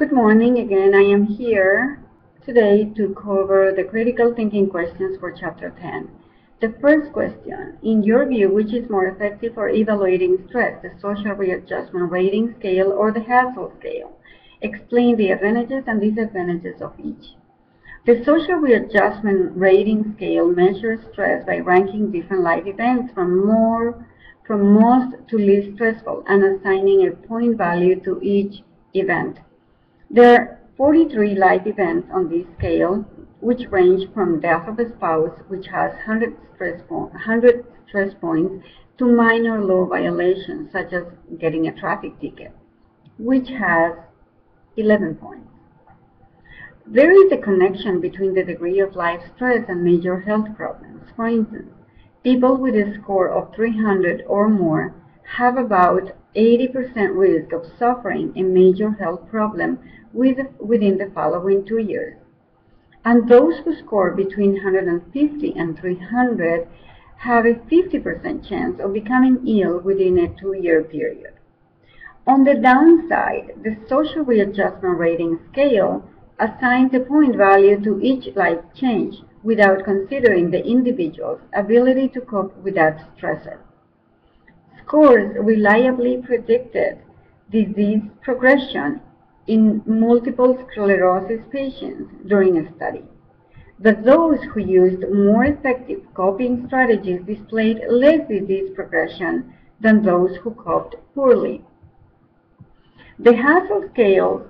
Good morning again. I am here today to cover the critical thinking questions for Chapter 10. The first question, in your view, which is more effective for evaluating stress, the social readjustment rating scale or the Hassel scale? Explain the advantages and disadvantages of each. The social readjustment rating scale measures stress by ranking different life events from most to least stressful and assigning a point value to each event. There are 43 life events on this scale, which range from death of a spouse, which has 100 stress points, to minor law violations, such as getting a traffic ticket, which has 11 points. There is a connection between the degree of life stress and major health problems. For instance, people with a score of 300 or more have about 80% risk of suffering a major health problem within the following 2 years. And those who score between 150 and 300 have a 50% chance of becoming ill within a 2-year period. On the downside, the social readjustment rating scale assigns a point value to each life change without considering the individual's ability to cope with that stressor. Scores reliably predicted disease progression in multiple sclerosis patients during a study, but those who used more effective coping strategies displayed less disease progression than those who coped poorly. The Hassel scale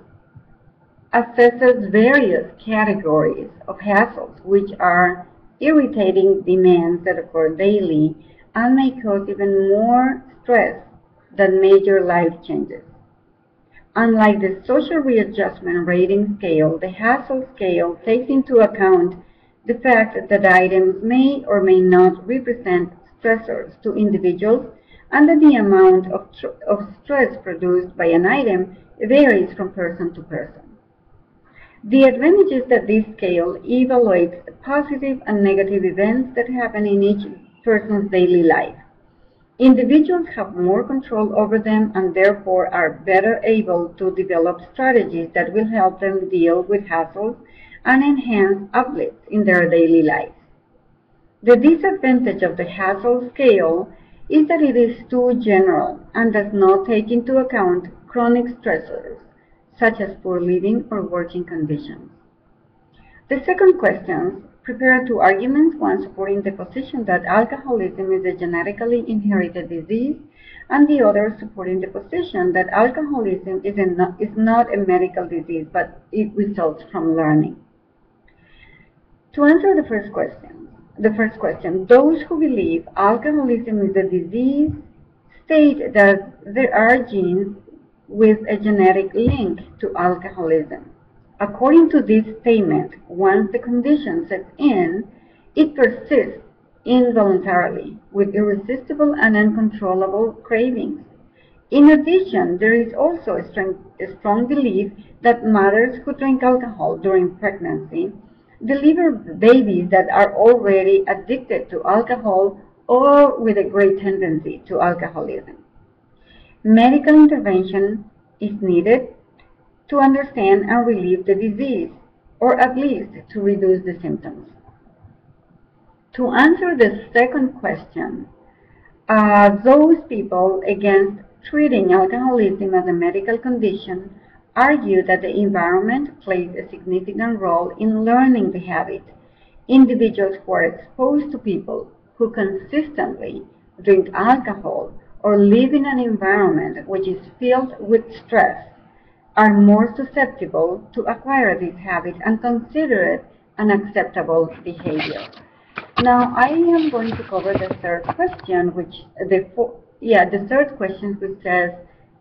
assesses various categories of hassles, which are irritating demands that occur daily and may cause even more stress than major life changes. Unlike the social readjustment rating scale, the Hassel scale takes into account the fact that items may or may not represent stressors to individuals and that the amount of stress produced by an item varies from person to person. The advantage is that this scale evaluates positive and negative events that happen in each person's daily life. Individuals have more control over them and therefore are better able to develop strategies that will help them deal with hassles and enhance uplifts in their daily lives. The disadvantage of the Hassel scale is that it is too general and does not take into account chronic stressors, such as poor living or working conditions. The second question, prepare two arguments, one supporting the position that alcoholism is a genetically inherited disease, and the other supporting the position that alcoholism is not a medical disease, but it results from learning. To answer the first question, those who believe alcoholism is a disease state that there are genes with a genetic link to alcoholism. According to this statement, once the condition sets in, it persists involuntarily with irresistible and uncontrollable cravings. In addition, there is also a strong belief that mothers who drink alcohol during pregnancy deliver babies that are already addicted to alcohol or with a great tendency to alcoholism. Medical intervention is needed to understand and relieve the disease, or at least to reduce the symptoms. To answer the second question, those people against treating alcoholism as a medical condition argue that the environment plays a significant role in learning the habit. Individuals who are exposed to people who consistently drink alcohol or live in an environment which is filled with stress are more susceptible to acquire this habit and consider it an acceptable behavior. Now, I am going to cover the third question, which says,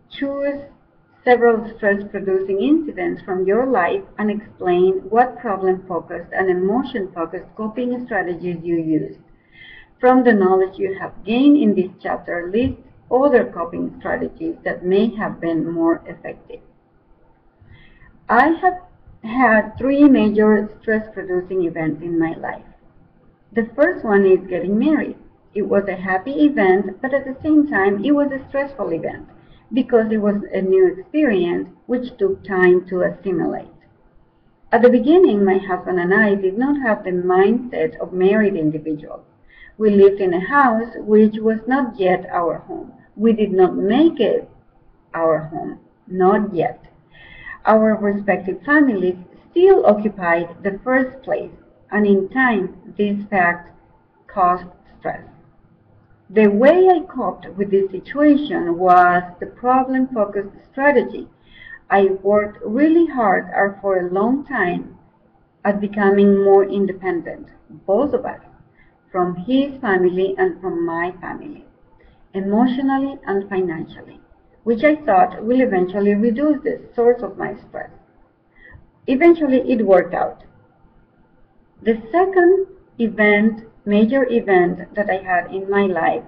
choose several stress-producing incidents from your life and explain what problem-focused and emotion-focused coping strategies you used. From the knowledge you have gained in this chapter, list other coping strategies that may have been more effective. I have had 3 major stress-producing events in my life. The first one is getting married. It was a happy event, but at the same time, it was a stressful event because it was a new experience which took time to assimilate. At the beginning, my husband and I did not have the mindset of married individuals. We lived in a house which was not yet our home. We did not make it our home, not yet. Our respective families still occupied the first place, and in time, this fact caused stress. The way I coped with this situation was the problem-focused strategy. I worked really hard for a long time at becoming more independent, both of us, from his family and from my family, emotionally and financially, which I thought will eventually reduce the source of my stress. Eventually, it worked out. The second major event that I had in my life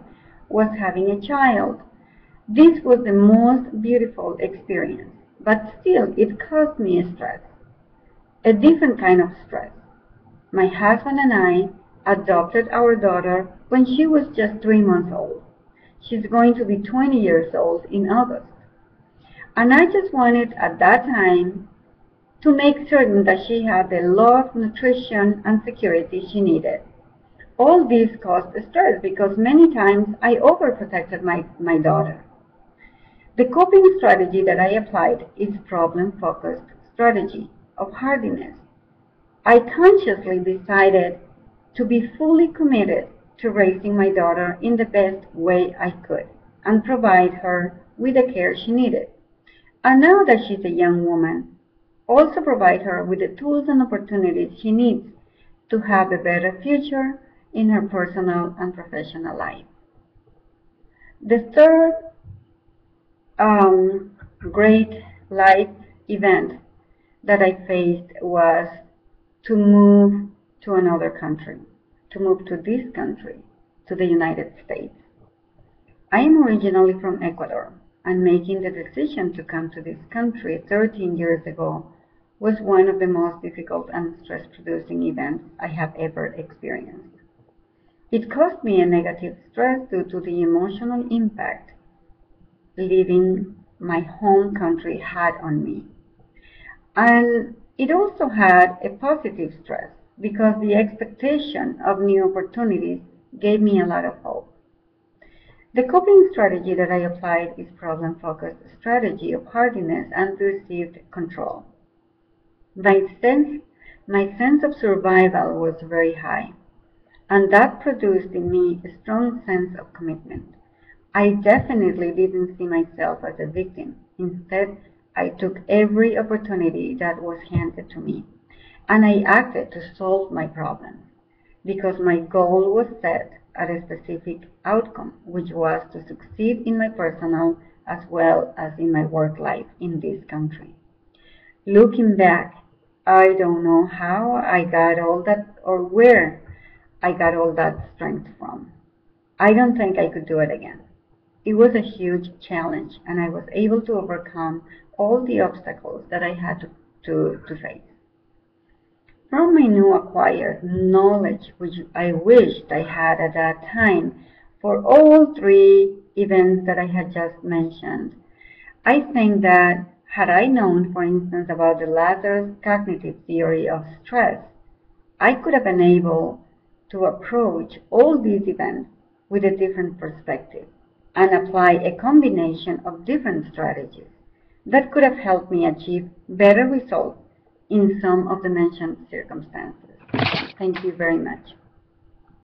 was having a child. This was the most beautiful experience, but still it caused me stress, a different kind of stress. My husband and I adopted our daughter when she was just 3 months old. She's going to be 20 years old in August. And I just wanted at that time to make certain that she had the love, nutrition, and security she needed. All this caused stress because many times I overprotected my daughter. The coping strategy that I applied is problem-focused strategy of hardiness. I consciously decided to be fully committed to raising my daughter in the best way I could and provide her with the care she needed. And now that she's a young woman, also provide her with the tools and opportunities she needs to have a better future in her personal and professional life. The third great life event that I faced was to move to another country, to move to this country, to the United States. I am originally from Ecuador, and making the decision to come to this country 13 years ago was one of the most difficult and stress-producing events I have ever experienced. It caused me a negative stress due to the emotional impact leaving my home country had on me. And it also had a positive stress because the expectation of new opportunities gave me a lot of hope. The coping strategy that I applied is problem-focused strategy of hardiness and perceived control. My sense of survival was very high, and that produced in me a strong sense of commitment. I definitely didn't see myself as a victim. Instead, I took every opportunity that was handed to me, and I acted to solve my problems, because my goal was set at a specific outcome, which was to succeed in my personal as well as in my work life in this country. Looking back, I don't know how I got all that or where I got all that strength from. I don't think I could do it again. It was a huge challenge, and I was able to overcome all the obstacles that I had to face. From my new acquired knowledge, which I wished I had at that time for all three events that I had just mentioned, I think that had I known, for instance, about the Lazarus cognitive theory of stress, I could have been able to approach all these events with a different perspective and apply a combination of different strategies that could have helped me achieve better results in some of the mentioned circumstances. Thank you very much.